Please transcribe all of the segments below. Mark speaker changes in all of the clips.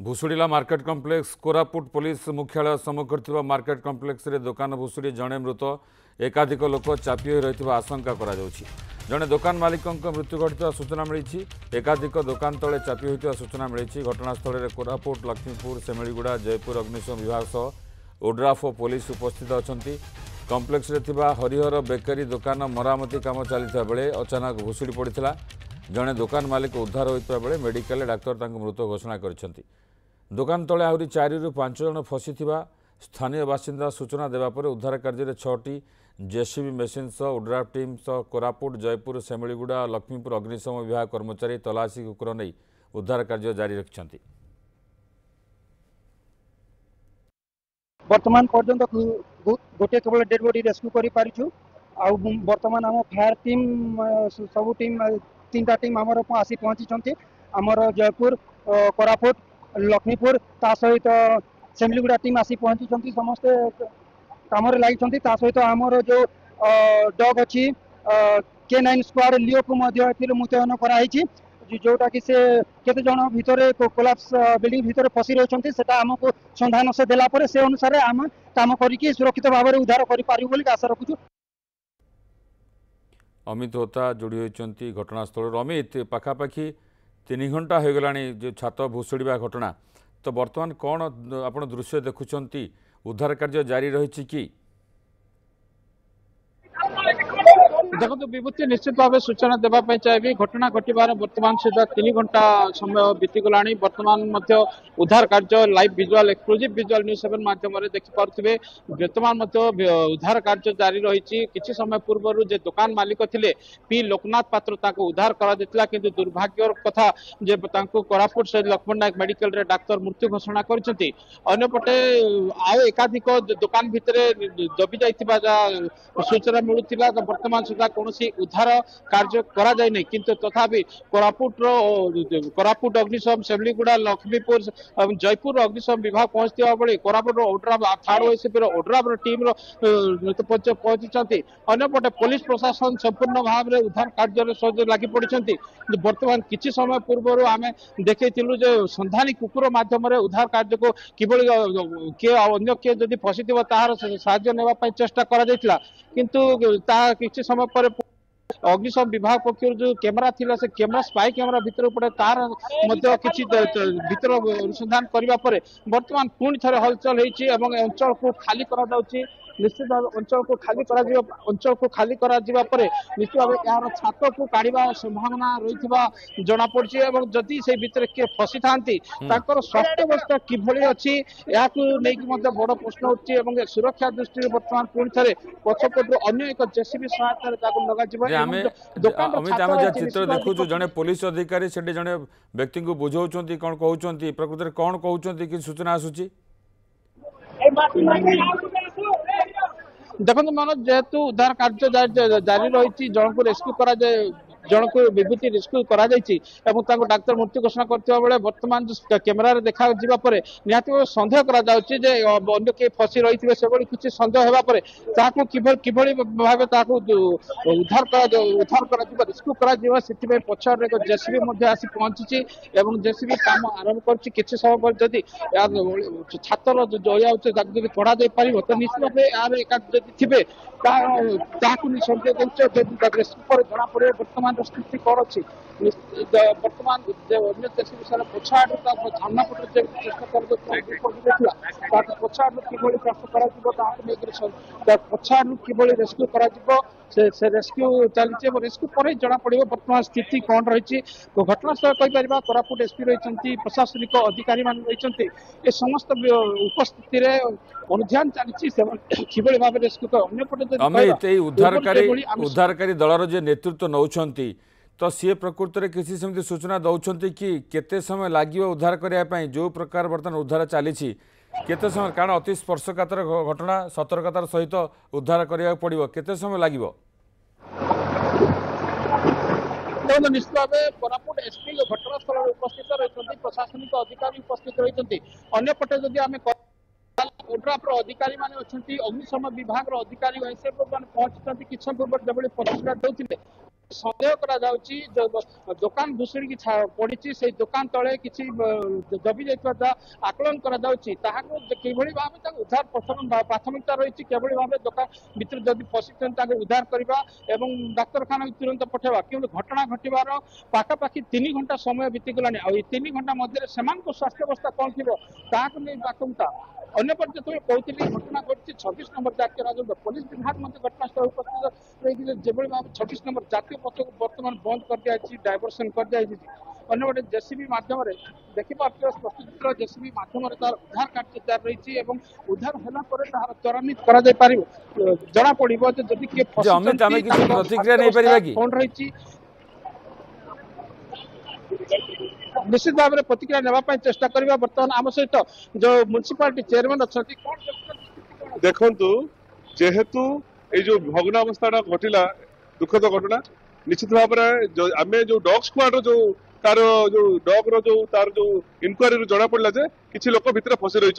Speaker 1: भुशुड़िला market complex Koraput police मुख्यालय सम्मुख market complex रे दुकान भुशुड़ी जड़े मृत एकाधिक लोक चापी हो रही आशंका जड़े दुकान मालिक मृत्यु घटी सूचना मिली एकाधिक दुकान तले चापी होता सूचना मिली घटनास्थल में कोरापुट लक्ष्मीपुर सेमिलीगुड़ा जयपुर अग्निशम विभाग सह ओड्राफ और पुलिस उपस्थित अच्छा कम्प्लेक्स हरिहर बेकरी दुकान मरामती काम चलता बेले अचानक भुशुड़ी पड़ा जड़े दुकान मालिक उद्धार होता बेले मेडिकल डाक्तर मृत घोषणा कर दुकान तले आहरी 4 ରୁ 5 जन फसी स्थानीय बासिंदा सूचना देवापर उद्धार कार्य 6टी जेसीबी मेसीन सह ओड्राफ टीम सह कोरापुट जयपुर सेमिलीगुड़ा लक्ष्मीपुर अग्निशम विभाग कर्मचारी तलाशी कुकुर नहीं उद्धार कार्य जारी रखिंट।
Speaker 2: वर्तमान पर्यंत गोटे केवल डेड बॉडी रेस्क्यू करि पारिछु आ वर्तमान आम फायर टीम सब टीम 3टा टीम आमर आसी पहुंची आमर जयपुर कोरापुट लक्ष्मीपुर ता सहित सेमिलीगुड़ा टीम आसी पहुंची समस्ते काम लगी सहित आमर जो डग अच्छी K9 स्क्वाड लियो को मुतयन कराई जोटा कि से केते जन भितर कोलाप्स बिल्डिंग भितर फसी रही आमको संधान से देला परे से अनुसार आम काम करिकी सुरक्षित भाव में उद्धार कर पारिबु बोली आशा रखुछु।
Speaker 1: अमित होता जोड़ी होती घटनास्थल। अमित पाखापाखि 3 घंटा हो गलानी जो छात भुशुड़ा घटना तो वर्तमान कौन आप दृश्य देखुंट उद्धार कार्य जारी रही कि
Speaker 3: देखो विभूति निश्चित भाव सूचना देवाई चाहिए घटना घटवार वर्तमान सुधा 3 घंटा समय बीतीगला वर्तमान उद्धार कार्य live visual exclusive visual news 7 माध्यम देखिपे वर्तमान उद्धार कार्य जारी रही किसी समय पूर्व जे दुकान मालिक थे पी लोकनाथ पात्र उद्धार करा किंतु दुर्भाग्य कथा जे कोरापुट से लक्ष्मण नायक मेडिकल रे डाक्तर मृत्यु घोषणा करछंती। अन्यपटे आउ एकाधिक दुकान भितर दबी जाइथिबा सूचना मिलुथिला वर्तमान सुधा कौन उद्धार कार्य करा जाय नहीं किंतु तथापि कोरापुट अग्निशम सेमिलीगुड़ा लक्ष्मीपुर जयपुर अग्निशम विभाग पहुंचता बेले Koraput ODRAF third OSP ODRAF team पहुंची अन्यपटे पुलिस प्रशासन संपूर्ण भाव में उद्धार कार्य सहयोग लगी पड़ी वर्तमान किसी समय पूर्व आम देखु जे संधानी कुकुर माध्यम उद्धार कार्य को किभली किए अन्य किए जदि फसी तार साहाय्य नेवाई चेष्टा करा किंतु किसी समय पर अग्निशम विभाग पक्ष जो कैमेरा थिला से कैमेरा स्पाई कैमेरा भीतर पड़े तार किसी भीतर अनुसंधान करने पर वर्तमान पुणी थे हलचल होती अंचल को खाली करा निश्चित भाव अंचल को खाली करा निश्चित भाव यार छात को काढ़ा संभावना रही जना पड़ी जदि से भीतर किए फसी था स्वास्थ्य अवस्था किभली अच्छी बड़ प्रश्न उठी सुरक्षा दृष्टि वर्तमान पुणी थे पछपटू अन्य एक जेसीबी सहायता
Speaker 1: चित्र देखु जड़े पुलिस अधिकारी से जड़े व्यक्ति को बुझाऊँ कौन कहते प्रकृति कौन कहते कि सूचना आसूची
Speaker 3: देखो मनोज जेहेतु उद्धार कार्य जारी रही जन को रेस्क्यू करा जन को विभूति रेस्क्यू करा डाक्तर मृत्यु घोषणा करते बेले वर्तमान कैमेरा देखा निहती सन्देह अन्य किए फसी रही से किसी सन्देह होगापर किभली भाव उद्धार रेस्क्यू कर पछाड़ एक जेसीबी आसी पहुंची जेसीबी काम आरंभ कर किसी समय पर जदि छात्र जो कढ़ा पार तो निश्चित भाव यार एकाध थे निसंदेह रेस्क्यू जना पड़े वर्तमान स्थिति कौन अच्छी वर्तमान अन्य जेसीबी सारा पछाड़ सामना पटे चेष्टा कर पछाड़ किभली प्रश्न पछाड़ किभली रेस्क्यू से रेस्क्यू चलती रेस्क्यू पर जना पड़े वर्तमान स्थिति कौन रही घटनास्थल कहीपर कोरापुट एसपी रही प्रशासनिक अधिकारी रही समस्त उपस्थिति अनुध्यान चलती किभली भाव रेस्क्यू
Speaker 1: अमित उद्धारकारी दलर जे नेतृत्व नौछंती तो सी प्रकृत में किसी सेमती सूचना दौरान कि केते समय लगे उद्धार करने जो प्रकार बर्तमान उद्धार चली केते समय कारण अति स्पर्शकातर घटना सतर्कतार सहित उद्धार करा पड़ो केते समय लगे
Speaker 3: निश्चित भाव कोरापुट एसपी घटनास्थल उपस्थित रही प्रशासनिक अधिकारी उपस्थित रही अंपटे जदि आम ओड्राफ अधिकारी माने अग्निशम विभाग अधिकारी पहुंची किसी पूर्व जो प्रतिक्रिया देते ସନ୍ଦେହ କରାଯାଉଛି ଦୋକାନ ଭୁଷୁଡ଼ିକି ପଡିଛି ସେଇ ଦୋକାନ ତଳେ କିଛି ଦବି ଯାଇଥିବା ଯାହା ଆକଳନ କରାଯାଉଛି ତାହାକୁ କିଭଳି ଭାବେ ତାକୁ ଉଦ୍ଧାର ପ୍ରାଥମିକତା ରହିଛି କିଭଳି ଭାବେ ଦୋକାନ ଭିତରେ ଯଦି ପଶିଛନ୍ତି ତାକୁ ଉଦ୍ଧାର କରିବା ଏବଂ ଡାକ୍ତରଖାନାକୁ ତୁରନ୍ତ ପଠାଇବା କିନ୍ତୁ ଘଟଣା ଘଟିବାର ପାଖାପାଖି 3 ଘଣ୍ଟା ସମୟ ବିତିଗଲାଣି ଆଉ ଏଇ 3 ଘଣ୍ଟା ମଧ୍ୟରେ ସେମାନଙ୍କ ସ୍ୱାସ୍ଥ୍ୟାବସ୍ଥା କ'ଣ ଥିବ ତାହାକୁ ନେଇ ଆଶଙ୍କା ଅନ୍ୟପଟେ ଯେତେବେଳେ କହୁଥିଲି ଘଟଣା ଘଟିଛି 26 ନମ୍ବର ଜାତୀୟ ରାଜପଥ ପୋଲିସ ବିଭାଗ ମଧ୍ୟ ଘଟଣାସ୍ଥଳ ଉପସ୍ଥିତ ରହିଥିଲେ ଯେଭଳି ଭାବେ 26 ନମ୍ବର ଜାତୀୟ ପଥକୁ ବର୍ତ୍ତମାନ ବନ୍ଦ କରିଦିଆଯାଇଛି ଡାଇଭରସନ କରିଦିଆଯାଇଛି ଅନ୍ୟପଟେ ଜେସିବି ମାଧ୍ୟମରେ ଦେଖିପାରୁଥିବା ସ୍ପଷ୍ଟ ଜେସିବି ମାଧ୍ୟମରେ ତାର ଉଦ୍ଧାର କାର୍ଯ୍ୟ ଜାରି ରହିଛି ଏବଂ ଉଦ୍ଧାର ହେଲା ପରେ ତାହାର ତ୍ୱରାନ୍ୱିତ କରାଯାଇପାରିବ ଜଣାପଡ଼ିବ ଯେ ଯଦି କିଏ
Speaker 1: ଅମିତ ଆମେ କିଛି ପ୍ରତିକ୍ରିୟା ନେଇପାରିବା କି
Speaker 3: କ'ଣ ରହିଛି निश्चित भाव में प्रतिक्रिया नेवाई चेष्टा करवा बर्तमान आम सहित जो म्युनिसिपालिटी चेयरमैन अच्छा
Speaker 4: देखु जेहेतु ये जो भग्नावस्था घटला दुखद घटना निश्चित भाव में आम जो डॉग स्क्वाड जो तार जो डॉग रो तार जो इनक्वारी जना पड़ा जे किसी लोक भितर फसी रही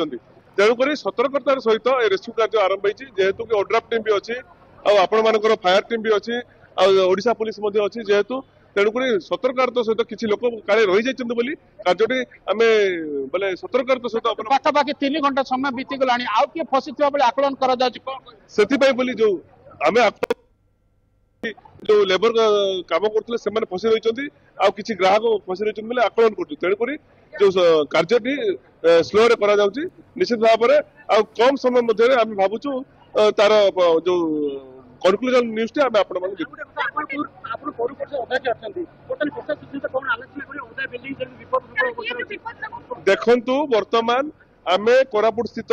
Speaker 4: तेणुक सतर्कतार सहित रेस्क्यू कार्य आरंभ होती जेहेतु कि ओड्राफ टीम भी अच्छी आपण मानकर फायर टीम भी अच्छी ओडिशा पुलिस अच्छी जेहेतु तेणुक सतर्कता सहित किसी लोक काले रही जाइछन्ति बोली कार्यटी आमे बोले सतर्कता सहित
Speaker 3: पाखापाखि 3 घंटा समय बीती गलानी आउ के फसिथिबा बेले आकलन करा जाछि
Speaker 4: सेति पई बोली जो आमे जो लेबर काम करते से फसी रही किसी ग्राहक फसी रही बोले आकलन कर तेणुक जो कार्यटी स्लो रे करा जाउछि निश्चित भाव में आ कम समय मध्य आम भावुँ तार जो कनक्लूजन न्यूज टी आमे आपण माने देखंतु वर्तमान आमे कोरापुट स्थित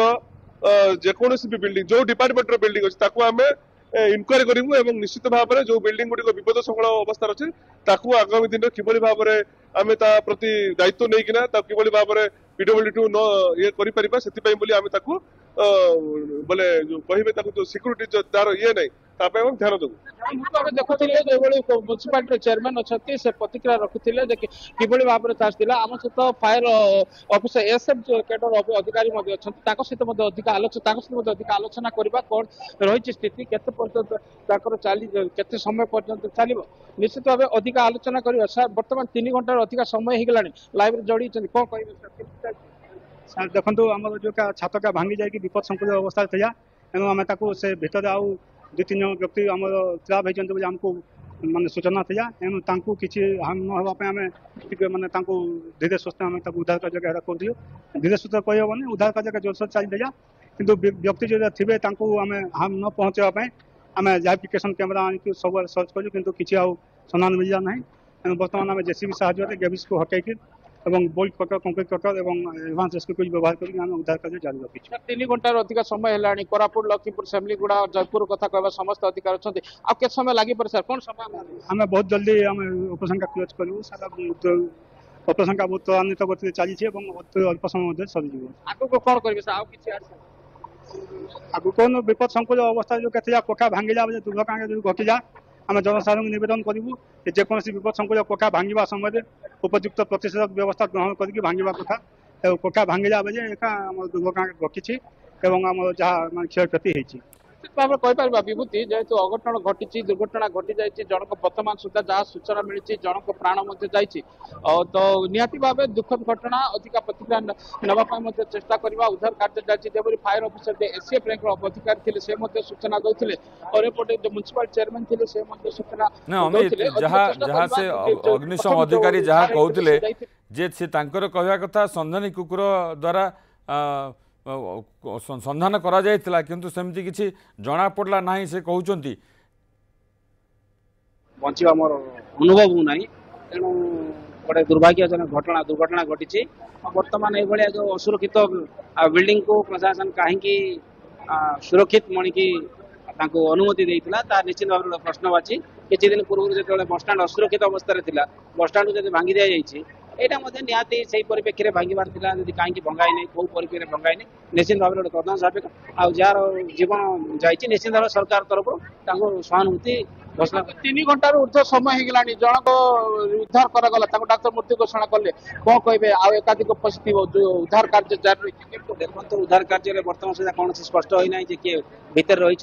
Speaker 4: जेकोसी भी बिल्डिंग जो डिपार्टमेंट रो बिल्डिंग अछि ताकू आमे इनक्वारी करिमु एवं निश्चित भाव में जो बिल्डिंग गुडी विपद संकुल अवस्था अछि ताकू आगामी दिन किभली भाव में आमे ता प्रति दायित्व नै किना ता किभली भाव में पीडब्ल्यूडी न ये करि परिबा सेति पई बोली आमे ताकू बोले जो कहिबे ताकू जो सिक्युरिटी तार ये नै तापे हम ध्यान देबु
Speaker 3: देखुले जो म्युनिसिपालिटी चेयरमैन अच्छे से प्रतिक्रिया रखुले किभली भाव में चाहला आम सहित फायर ऑफिसर एसएफ कैडर अधिकारी सहित अधिक आलोचना करवा कौन रही स्थिति केते पर्यंत चली केते समय पर्यंत चलो निश्चित भाव अधिक आलोचना करवा सर बर्तमान 3 घंटा अधिक समय हो गलानी लाइव जोड़ी कौन कह
Speaker 2: सर देखो आम जो छात का भांगी जाए विपद संकुल अवस्था था एवं आम से भितर आउ 2-3 जन व्यक्ति आम ट्राप होती आमको मानने सूचना था एवं किसी हार्म न होगापी आम मानने धीरे सुस्थ आम उद्धार कार्य करूँ धीरे सुस्थ कहबनी उद्धार कार्य जोरसोर चलती कि व्यक्ति जो थे आम हार्म न पहुँचापी आम लाइफिकेशन कैमेरा आनिक सब सर्च करूँ कि किसी समान मिलला ना बर्तमान आम जेसीबी साहाय्य गेबिस को हटैक एवं बोल्ट कटर कंक्रीट कटर एवं एडवांस रेस्क्यू व्यवहार करके हम उद्धार कार्य जारी रखी
Speaker 3: 3 घंटा अधिक समय है कोरापुट लखीमपुर सेमलीगुड़ा जयपुर कथा कहवा समस्त अधिकार अच्छा आ समय लगी पर सर कौन समय
Speaker 2: आम बहुत जल्दी आम ऑपरेशन का क्लोज करूँ सारा ऑपरेशन का बहुत त्वरान्वित गति चली अल्प समय सरीज
Speaker 3: आगो कौन करेंगे
Speaker 2: आगु कौन विपद संकुल अवस्था जो क्या कोठा भांगिला दुर्घटना जो घटिला आम जनसाधारण निवेदन करूँ जेकोसी विपद संकुल कोठा भांगा समय उपयुक्त प्रतिषेधक व्यवस्था ग्रहण करके भांगा कथा कोठा भांगिला बेले एका दुर्घटना घटी आम जहाँ क्षयक्षति होती
Speaker 3: भाव कहीपर विभूति जेहेतु अघटन घटी दुर्घटना घटी जाए जनक वर्तमान सुधा जहाँ सूचना मिली जनक प्राण तो निहाती भाव दुखद घटना अधिक प्रतिक्रिया नापी चेष्टा करवा उद्धार कार्य जारी फायर ऑफिसर एसीएफ रैंक अधिकारी थे से सूचना देते और एपटे जो म्युनिसिपल चेयरमैन थे से सूचना
Speaker 1: जहाँ से अग्निशम अधिकारी जहाँ कहते जे से कहवा कथा संधानी कुकुर द्वारा संधान करा जायतिला किंतु सेमती किछि जना पड़ला नाही से कहउचंती
Speaker 5: बंचिबा मोर अनुभव नाही तेणु गोटे दुर्भाग्यजनक दुर्घटना घटी बर्तमान ये जो असुरक्षित बिल्डिंग को प्रशासन कहीं सुरक्षित मणिकी अनुमति देता निश्चित भाव में प्रश्नवाची किसी दिन पूर्व जो बसस्टाण्ड असुरक्षित अवस्था बसस्टाण्ड जब भांगी दी यहाँ निहाती से परिप्रेक्षी में भांगार कहीं भंगाई नहीं कौ परिप्रेक्षी भंगाई नहीं निश्चित भाव में प्रधान सापेक्ष आ जार जीवन जाइए निश्चित भाव सरकार तरफ सहानुभूति घोषणा
Speaker 3: 3 घंटा ऊर्ध्व समय हो गलानी जनक उद्धार करागला डाक्तर मृत्यु घोषणा कले कौन कहे आ एकाधिक फसी जो उद्धार कार्य जारी रही
Speaker 5: देखो उद्धार कार्य बर्तमान सुधा कौन स्पष्ट होना किए भितर रही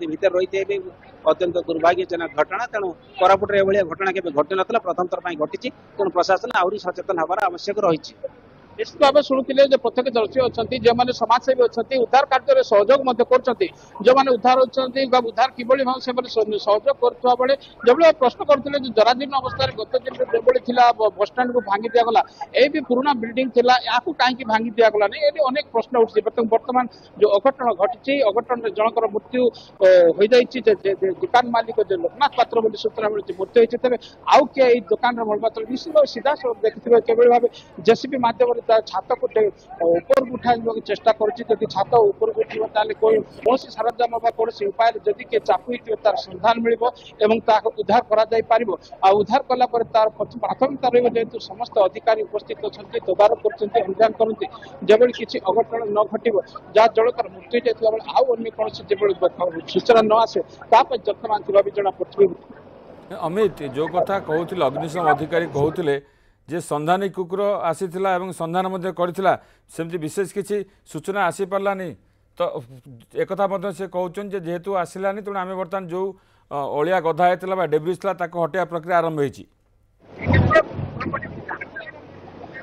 Speaker 5: भितर रही अत्यंत दुर्भाग्यजनक घटना। तेणु कोरापुट एभलिया घटना केବେ घटी नथिला, प्रथम थर ପାଇଁ घटिଛି। तेणु प्रशासन आहुरी सचेतन हबार आवश्यक रहिଛି।
Speaker 3: निश्चित भाव शुणुले प्रत्यक्षदर्शी अच्छा जो मैंने समाजसेवी अच्छा उद्धार कार्य सहयोग जो मैंने उद्धार होती उद्धार किभली भाव से सहयोग करुवा बेले जो प्रश्न करते जराजीर्ण अवस्था गत दिन जो बसस्टाण्ड को भांगी दिगला ये भी पुराना बिल्डिंग थी या कहीं भांगी दिगला नहीं ये अनेक प्रश्न उठी बर्तमान जो अघटन घटी अघटन जनकर मृत्यु हो जाए दुकान मालिक जो लोकनाथ पात्र बोली सूचना मिली मृत्यु होती तेज आउ किए दुकान मूलपात्र निश्चित सीधा देखिए किभली भाव जेसीबी माध्यम छात को ऊपर उठा चेष्टा करुँच छात ऊपर उठो कौन सरंजाम कौन उपाय जदि किए चापी तार सन्धान मिल उद्धार कर उद्धार कलापर तार प्राथमिकता रही जेहतु समस्त अधिकारी उपस्थित अच्छा तदारख करजान करते जब किसी अघटन न घट जहाँ जड़कर मृत्यु जाता बेले आउ अन्य कौन जब सूचना न आसे जत्नवान थी भी जना पड़े।
Speaker 1: अमित जो कथा कहते अग्निशम अधिकारी कहते जे संधानी कुकुर आसीथिला एवं संधान मध्य करथिला सेमती विशेष किसी सूचना आसी पारलानी तो एक कथा से कहउछन जे जेहेतु आसिलानी तेणु आम बर्तमान जो अलिया गधा होता डेब्रिज था हटाया प्रक्रिया आरंभ होती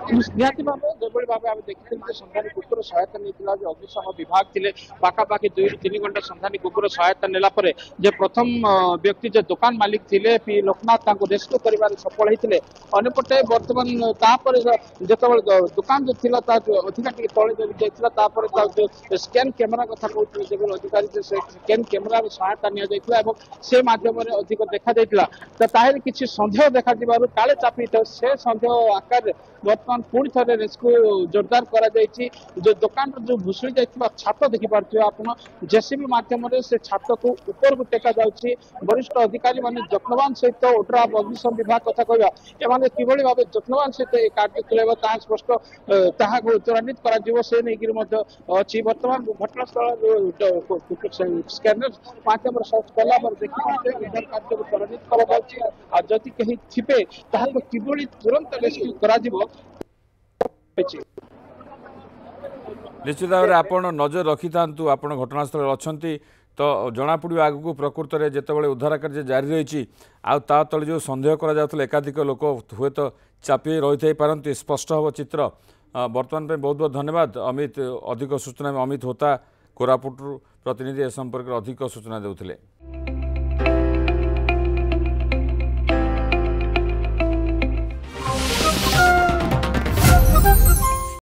Speaker 3: निहाती भाव जो भाव आम देखते संधानी कुकुर सहायता नहीं अग्निशम विभाग थे पाखापाखि 2 ରୁ 3 घंटा संधानी कुकुर सहायता नेलापर जे प्रथम व्यक्ति जो दुकान मालिक थे पी लोकनाथ रेस्क्यू कर सफल होते अंपटे बर्तमान जो दुकान जो थी अधिका तले जापर जो स्कैन कैमेरा कथा कहते जो अधिकारी स्कैन कैमेरा सहायता नि मध्यम अधिक देखा किसी सन्देह देखा काले चापी से सन्देह आकार बर्तमान पुणी थे रेस्क्यू जोरदार करा जो दुकान जो भुसुड़ी जाइए छात देखिपे आप जेसीबी मध्यम से छात को ऊपर को टेका जाऊँगी वरिष्ठ अधिकारी मान जत्नवान सहित ओड्राफ अग्निशम विभाग कथा कहवा किभली भाव जत्नवान सहित कार्य तुलाइबा ताहा स्पष्ट ताहाको त्वरान्वित करा से नहीं अच्छी बर्तमान घटनास्थल स्कैनर माध्यम सर्च कला देखिए उद्धार कार्य को त्वरान्वित करा कहीं थे किभली तुरंत रेस्क्यू करा
Speaker 1: निश्चित भाव में आप नजर रखि था आप घटनास्थल अच्छा तो जनापड़ आगू प्रकृत में जितेबाला उद्धार कार्य जारी रही आ तले जो सन्देह कर एकाधिक लोक हुए तो चापी रही पारती स्पष्ट हम चित्र बर्तमान बहुत बहुत धन्यवाद अमित अधिक सूचना अमित होता कोरापुट प्रतिनिधि ए संपर्क में अधिक सूचना देउथिले।